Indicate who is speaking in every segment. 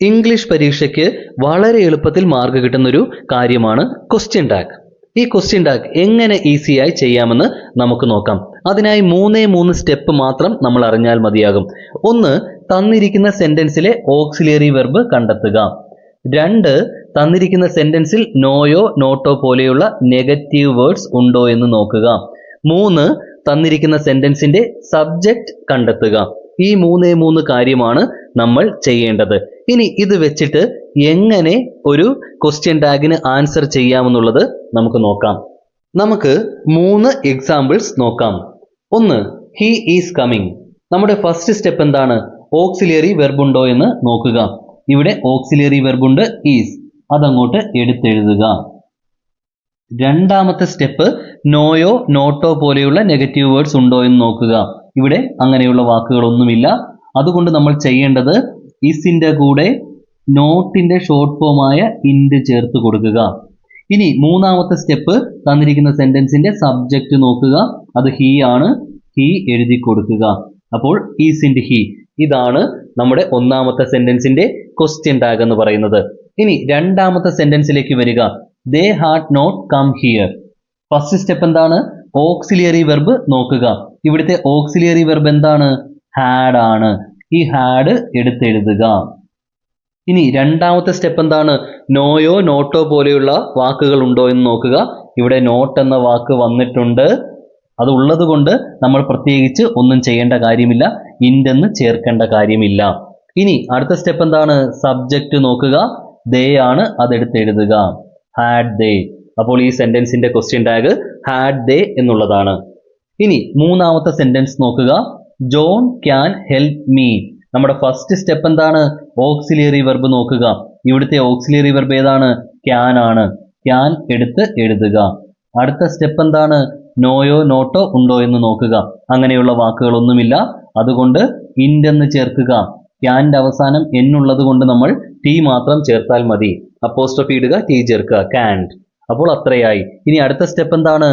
Speaker 1: English പരീക്ഷയ്ക്ക് വളരെ എളുപ്പത്തിൽ മാർക്ക് കിട്ടുന്നൊരു കാര്യമാണ് ക്വസ്റ്റ്യൻ ടാഗ്. ഈ ക്വസ്റ്റ്യൻ ടാഗ് എങ്ങനെ ഈസിയായി ചെയ്യാമെന്ന് നമുക്ക് നോക്കാം. അതിനായി മൂന്ന് സ്റ്റെപ്പ് മാത്രം നമ്മൾ അറിഞ്ഞാൽ മതിയാകും. ഒന്ന്, തന്നിരിക്കുന്ന സെന്റൻസിലെ ഓക്സിലിയറി വെർബ് കണ്ടെത്തുക. രണ്ട്, തന്നിരിക്കുന്ന സെന്റൻസിൽ നോയോ നോട്ടോ പോലെയുള്ള നെഗറ്റീവ് വേർഡ്സ് ഉണ്ടോ എന്ന് നോക്കുക. മൂന്ന്, തന്നിരിക്കുന്ന സെന്റൻസിന്റെ സബ്ജക്റ്റ് കണ്ടെത്തുക. ഈ മൂന്ന് കാര്യമാണ് നമ്മൾ ചെയ്യേണ്ടത്. ഇനി ഇത് വെച്ചിട്ട് എങ്ങനെ ഒരു ക്വസ്റ്റ്യൻ ടാഗിന് ആൻസർ ചെയ്യാമെന്നുള്ളത് നമുക്ക് നോക്കാം. നമുക്ക് 3 എക്സാമ്പിൾസ് നോക്കാം. ഒന്ന്, ഹി ഈസ് കമ്മിങ്. നമ്മുടെ ഫസ്റ്റ് സ്റ്റെപ്പ് എന്താണ്? ഓക്സിലിയറി വെർബ് ഉണ്ടോ എന്ന് നോക്കുക. ഇവിടെ ഓക്സിലിയറി വെർബ് ഉണ്ട്, ഈസ്. അതങ്ങോട്ട് എടുത്തെഴുതുക. രണ്ടാമത്തെ സ്റ്റെപ്പ്, നോയോ നോട്ടോ പോലെയുള്ള നെഗറ്റീവ് വേർഡ്സ് ഉണ്ടോ എന്ന് നോക്കുക. ഇവിടെ അങ്ങനെയുള്ള വാക്കുകളൊന്നുമില്ല. അതുകൊണ്ട് നമ്മൾ ചെയ്യേണ്ടത് ഇസിന്റെ കൂടെ നോട്ടിന്റെ ഷോർട്ട് ഫോമായ ഇൻഡ് ചേർത്ത് കൊടുക്കുക. ഇനി മൂന്നാമത്തെ സ്റ്റെപ്പ്, തന്നിരിക്കുന്ന സെന്റൻസിന്റെ സബ്ജക്റ്റ് നോക്കുക. അത് ഹി ആണ്. ഹി എഴുതി കൊടുക്കുക. അപ്പോൾ ഈസ് ഇൻഡ് ഹി. ഇതാണ് നമ്മുടെ ഒന്നാമത്തെ സെന്റൻസിന്റെ ക്വസ്റ്റ്യൻ ടാഗ് എന്ന് പറയുന്നത്. ഇനി രണ്ടാമത്തെ സെന്റൻസിലേക്ക് വരിക. They had not come here. First step എന്താണ്? ഓക്സിലിയറി വെർബ് നോക്കുക. ഇവിടുത്തെ ഓക്സിലിയറി വെർബ് എന്താണ്? ഹാഡ് ആണ്. ഈ ഹാഡ് എടുത്തെഴുതുക. ഇനി രണ്ടാമത്തെ സ്റ്റെപ്പ് എന്താണ്? നോയോ നോട്ടോ പോലെയുള്ള വാക്കുകൾ ഉണ്ടോ എന്ന് നോക്കുക. ഇവിടെ നോട്ട് എന്ന വാക്ക് വന്നിട്ടുണ്ട്. അത് ഉള്ളത് കൊണ്ട് നമ്മൾ പ്രത്യേകിച്ച് ഒന്നും ചെയ്യേണ്ട കാര്യമില്ല. ഇൻഡെന്ന് ചേർക്കേണ്ട കാര്യമില്ല. ഇനി അടുത്ത സ്റ്റെപ്പ് എന്താണ്? സബ്ജക്റ്റ് നോക്കുക. ദേ ആണ്. അതെടുത്തെഴുതുക. Had they. അപ്പോൾ ഈ സെന്റൻസിന്റെ ക്വസ്റ്റ്യൻ ടാഗ് ഹാഡ് ദേ എന്നുള്ളതാണ്. ഇനി മൂന്നാമത്തെ സെന്റൻസ് നോക്കുക. John can help me. നമ്മുടെ ഫസ്റ്റ് സ്റ്റെപ്പ് എന്താണ്? ഓക്സിലിയറി വെർബ് നോക്കുക. ഇവിടുത്തെ ഓക്സിലിയറി വെർബ് ഏതാണ്? ക്യാൻ ആണ്. ക്യാൻ എടുത്ത് എഴുതുക. അടുത്ത സ്റ്റെപ്പ് എന്താണ്? നോയോ നോട്ടോ ഉണ്ടോ എന്ന് നോക്കുക. അങ്ങനെയുള്ള വാക്കുകളൊന്നുമില്ല. അതുകൊണ്ട് ഇൻഡെന്ന് ചേർക്കുക. ക്യാൻ്റെ അവസാനം എന്നുള്ളത് കൊണ്ട് നമ്മൾ ടി മാത്രം ചേർത്താൽ മതി. അപ്പോസ്ട്രോഫി ഇടുക, ടി ചേർക്കുക. കാൻഡ്. അപ്പോൾ അത്രയായി. ഇനി അടുത്ത സ്റ്റെപ്പ് എന്താണ്?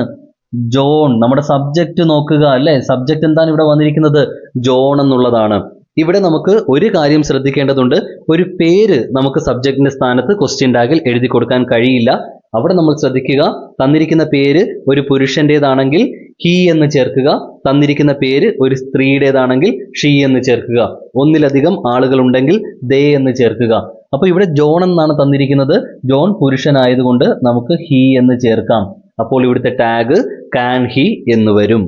Speaker 1: ജോൺ. നമ്മുടെ സബ്ജക്റ്റ് നോക്കുക അല്ലെ. സബ്ജക്റ്റ് എന്താണ് ഇവിടെ വന്നിരിക്കുന്നത്? ജോൺ എന്നുള്ളതാണ്. ഇവിടെ നമുക്ക് ഒരു കാര്യം ശ്രദ്ധിക്കേണ്ടതുണ്ട്. ഒരു പേര് നമുക്ക് സബ്ജക്റ്റിന്റെ സ്ഥാനത്ത് ക്വസ്റ്റ്യൻ ടാഗിൽ എഴുതി കൊടുക്കാൻ കഴിയില്ല. അവിടെ നമ്മൾ ശ്രദ്ധിക്കുക. തന്നിരിക്കുന്ന പേര് ഒരു പുരുഷന്റേതാണെങ്കിൽ ഹി എന്ന് ചേർക്കുക. തന്നിരിക്കുന്ന പേര് ഒരു സ്ത്രീയുടേതാണെങ്കിൽ ഷീ എന്ന് ചേർക്കുക. ഒന്നിലധികം ആളുകൾ ഉണ്ടെങ്കിൽ ദേ എന്ന് ചേർക്കുക. അപ്പൊ ഇവിടെ ജോൺ എന്നാണ് തന്നിരിക്കുന്നത്. ജോൺ പുരുഷനായതുകൊണ്ട് നമുക്ക് ഹി എന്ന് ചേർക്കാം. അപ്പോൾ ഇവിടുത്തെ ടാഗ് കാൻ ഹി എന്ന് വരും.